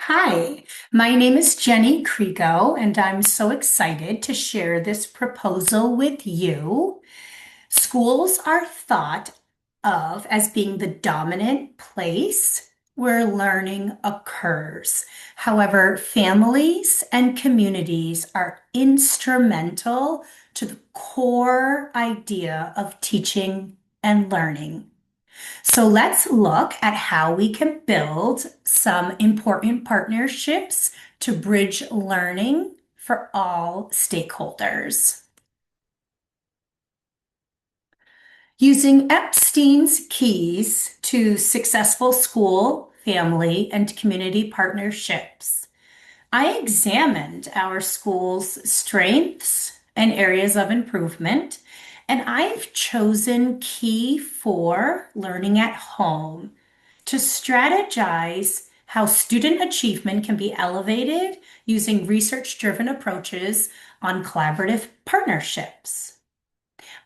Hi, my name is JCrego, and I'm so excited to share this proposal with you. Schools are thought of as being the dominant place where learning occurs. However, families and communities are instrumental to the core idea of teaching and learning. So let's look at how we can build some important partnerships to bridge learning for all stakeholders. Using Epstein's keys to successful school, family, and community partnerships, I examined our school's strengths and areas of improvement, and I've chosen key for learning at home to strategize how student achievement can be elevated using research-driven approaches on collaborative partnerships.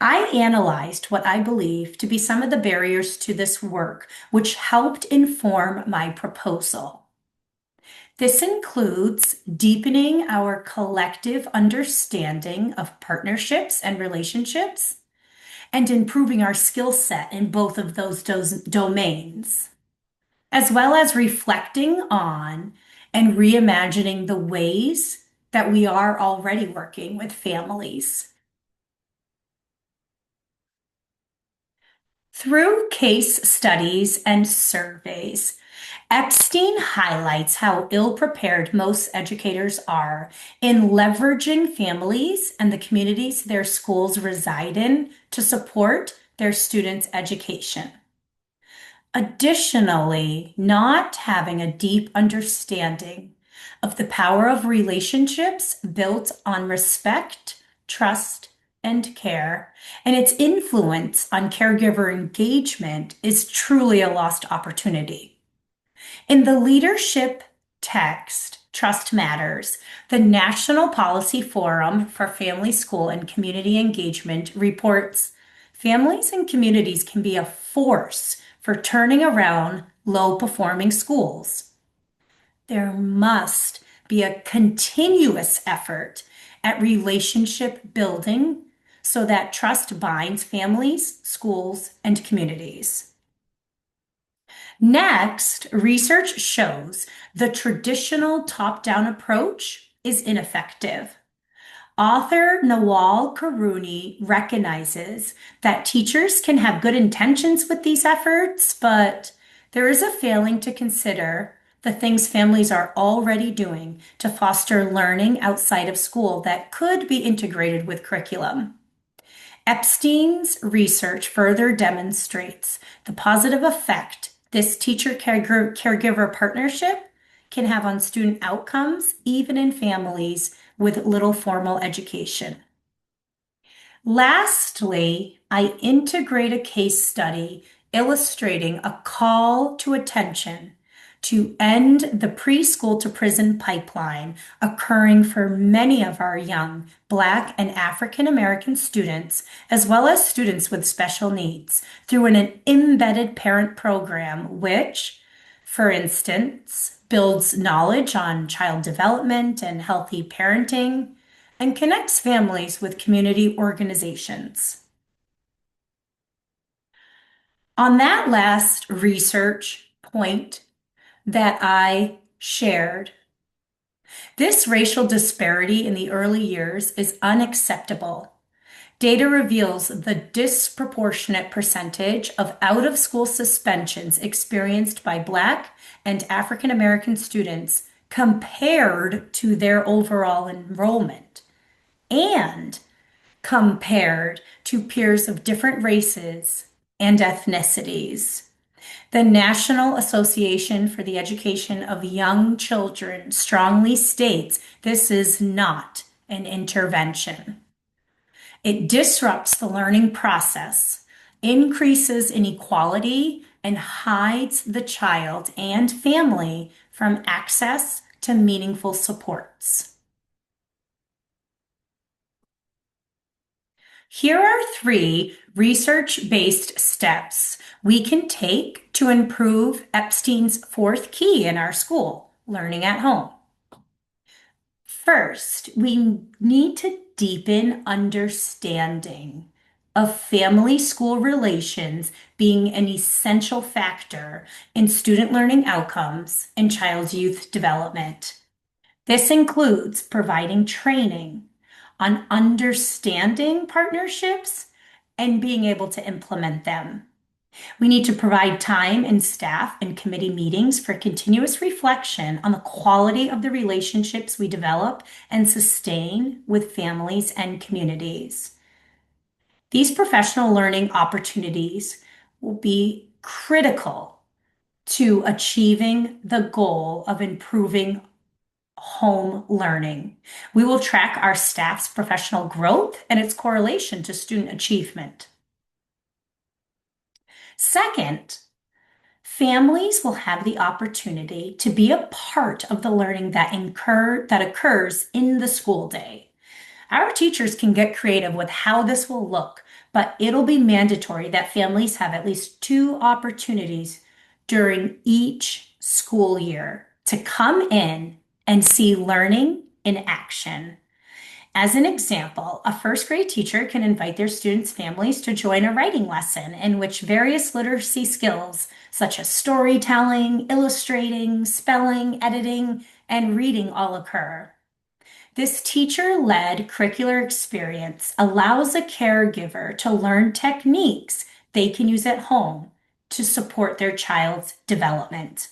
I analyzed what I believe to be some of the barriers to this work, which helped inform my proposal. This includes deepening our collective understanding of partnerships and relationships and improving our skill set in both of those domains, as well as reflecting on and reimagining the ways that we are already working with families. Through case studies and surveys, Epstein highlights how ill-prepared most educators are in leveraging families and the communities their schools reside in to support their students' education. Additionally, not having a deep understanding of the power of relationships built on respect, trust, and care, and its influence on caregiver engagement is truly a lost opportunity. In the leadership text, Trust Matters, the National Policy Forum for Family, School, and Community Engagement reports families and communities can be a force for turning around low-performing schools. There must be a continuous effort at relationship building so that trust binds families, schools, and communities. Next, research shows the traditional top-down approach is ineffective. Author Nawal Karuni recognizes that teachers can have good intentions with these efforts, but there is a failing to consider the things families are already doing to foster learning outside of school that could be integrated with curriculum. Epstein's research further demonstrates the positive effect this teacher-caregiver partnership can have on student outcomes, even in families with little formal education. Lastly, I integrate a case study illustrating a call to attention to end the preschool to prison pipeline occurring for many of our young Black and African American students, as well as students with special needs, through an embedded parent program, which, for instance, builds knowledge on child development and healthy parenting, and connects families with community organizations. On that last research point that I shared, this racial disparity in the early years is unacceptable. Data reveals the disproportionate percentage of out-of-school suspensions experienced by Black and African American students compared to their overall enrollment and compared to peers of different races and ethnicities. The National Association for the Education of Young Children strongly states this is not an intervention. It disrupts the learning process, increases inequality, and hides the child and family from access to meaningful supports. Here are 3 research-based steps we can take to improve Epstein's 4th key in our school, learning at home. First, we need to deepen understanding of family-school relations being an essential factor in student learning outcomes and child's youth development. This includes providing training on understanding partnerships and being able to implement them. We need to provide time in staff and committee meetings for continuous reflection on the quality of the relationships we develop and sustain with families and communities. These professional learning opportunities will be critical to achieving the goal of improving home learning. We will track our staff's professional growth and its correlation to student achievement. Second, families will have the opportunity to be a part of the learning that occurs in the school day. Our teachers can get creative with how this will look, but it'll be mandatory that families have at least 2 opportunities during each school year to come in and see learning in action. As an example, a first grade teacher can invite their students' families to join a writing lesson in which various literacy skills, such as storytelling, illustrating, spelling, editing, and reading, all occur. This teacher-led curricular experience allows a caregiver to learn techniques they can use at home to support their child's development.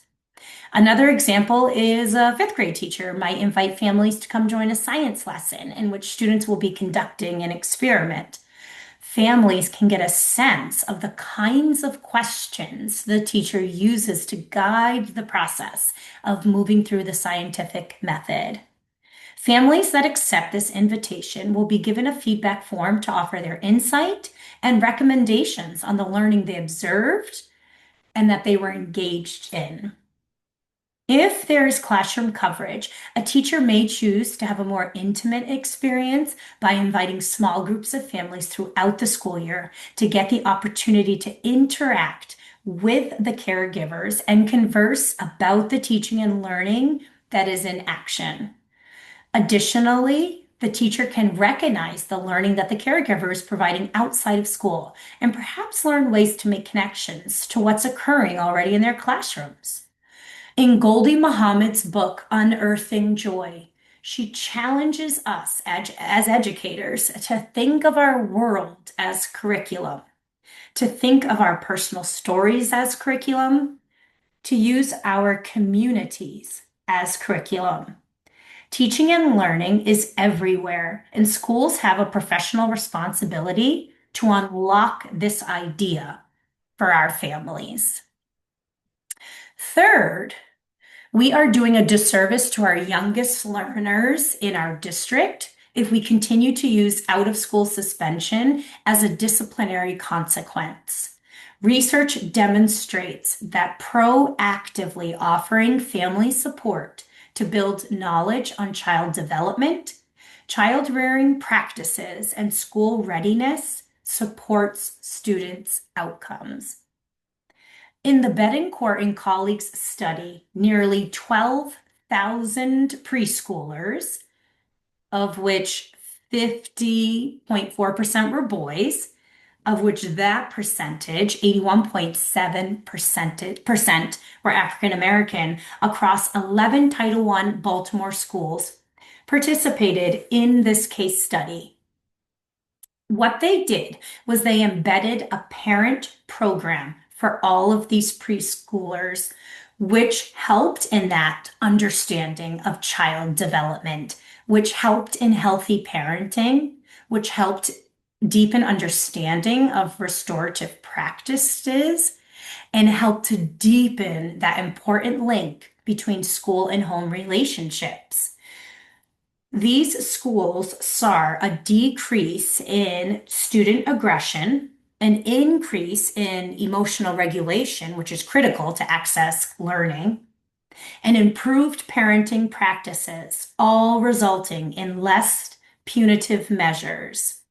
Another example is a 5th grade teacher might invite families to come join a science lesson in which students will be conducting an experiment. Families can get a sense of the kinds of questions the teacher uses to guide the process of moving through the scientific method. Families that accept this invitation will be given a feedback form to offer their insight and recommendations on the learning they observed and that they were engaged in. If there is classroom coverage, a teacher may choose to have a more intimate experience by inviting small groups of families throughout the school year to get the opportunity to interact with the caregivers and converse about the teaching and learning that is in action. Additionally, the teacher can recognize the learning that the caregiver is providing outside of school and perhaps learn ways to make connections to what's occurring already in their classrooms. In Goldie Muhammad's book, Unearthing Joy, she challenges us as educators to think of our world as curriculum, to think of our personal stories as curriculum, to use our communities as curriculum. Teaching and learning is everywhere, and schools have a professional responsibility to unlock this idea for our families. Third, we are doing a disservice to our youngest learners in our district if we continue to use out-of-school suspension as a disciplinary consequence. Research demonstrates that proactively offering family support to build knowledge on child development, child rearing practices, and school readiness supports students' outcomes. In the Betancourt and colleagues study, nearly 12,000 preschoolers, of which 50.4% were boys, of which that percentage, 81.7%, were African American, across 11 Title I Baltimore schools, participated in this case study. What they did was they embedded a parent program for all of these preschoolers, which helped in that understanding of child development, which helped in healthy parenting, which helped deepen understanding of restorative practices, and helped to deepen that important link between school and home relationships. These schools saw a decrease in student aggression, an increase in emotional regulation, which is critical to access learning, and improved parenting practices, all resulting in less punitive measures.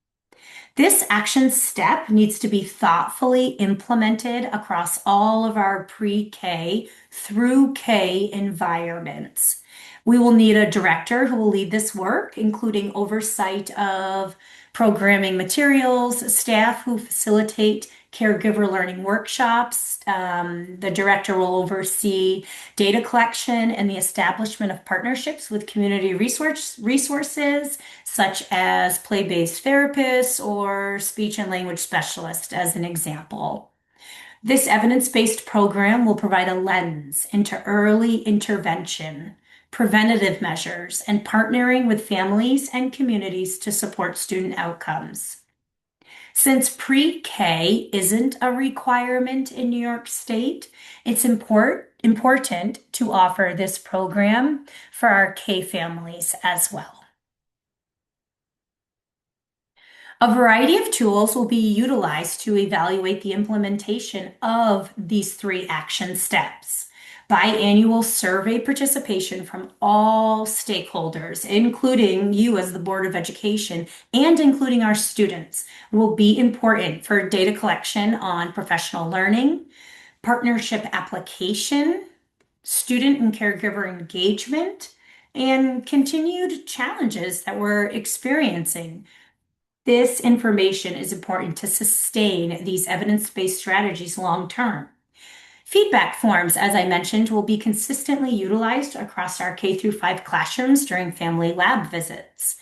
This action step needs to be thoughtfully implemented across all of our pre-K through K environments. We will need a director who will lead this work, including oversight of programming materials, staff who facilitate caregiver learning workshops. The director will oversee data collection and the establishment of partnerships with community resources, such as play-based therapists or speech and language specialists, as an example. This evidence-based program will provide a lens into early intervention, preventative measures, and partnering with families and communities to support student outcomes. Since pre-K isn't a requirement in New York State, it's important to offer this program for our K families as well. A variety of tools will be utilized to evaluate the implementation of these three action steps. Biannual survey participation from all stakeholders, including you as the Board of Education and including our students, will be important for data collection on professional learning, partnership application, student and caregiver engagement, and continued challenges that we're experiencing. This information is important to sustain these evidence-based strategies long term. Feedback forms, as I mentioned, will be consistently utilized across our K through 5 classrooms during family lab visits.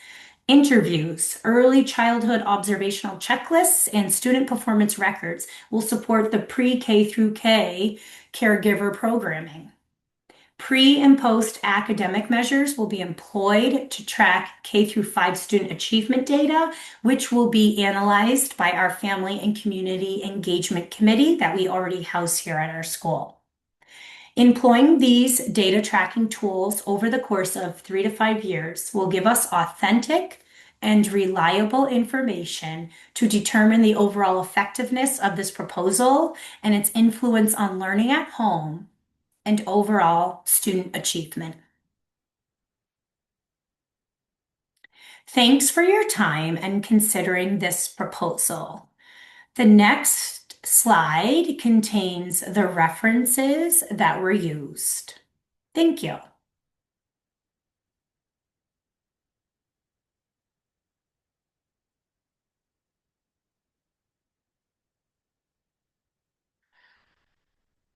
Interviews, early childhood observational checklists, and student performance records will support the pre-K through K caregiver programming. Pre and post academic measures will be employed to track K through 5 student achievement data, which will be analyzed by our Family and Community Engagement Committee that we already house here at our school. Employing these data tracking tools over the course of 3 to 5 years will give us authentic and reliable information to determine the overall effectiveness of this proposal and its influence on learning at home and overall student achievement. Thanks for your time and considering this proposal. The next slide contains the references that were used. Thank you.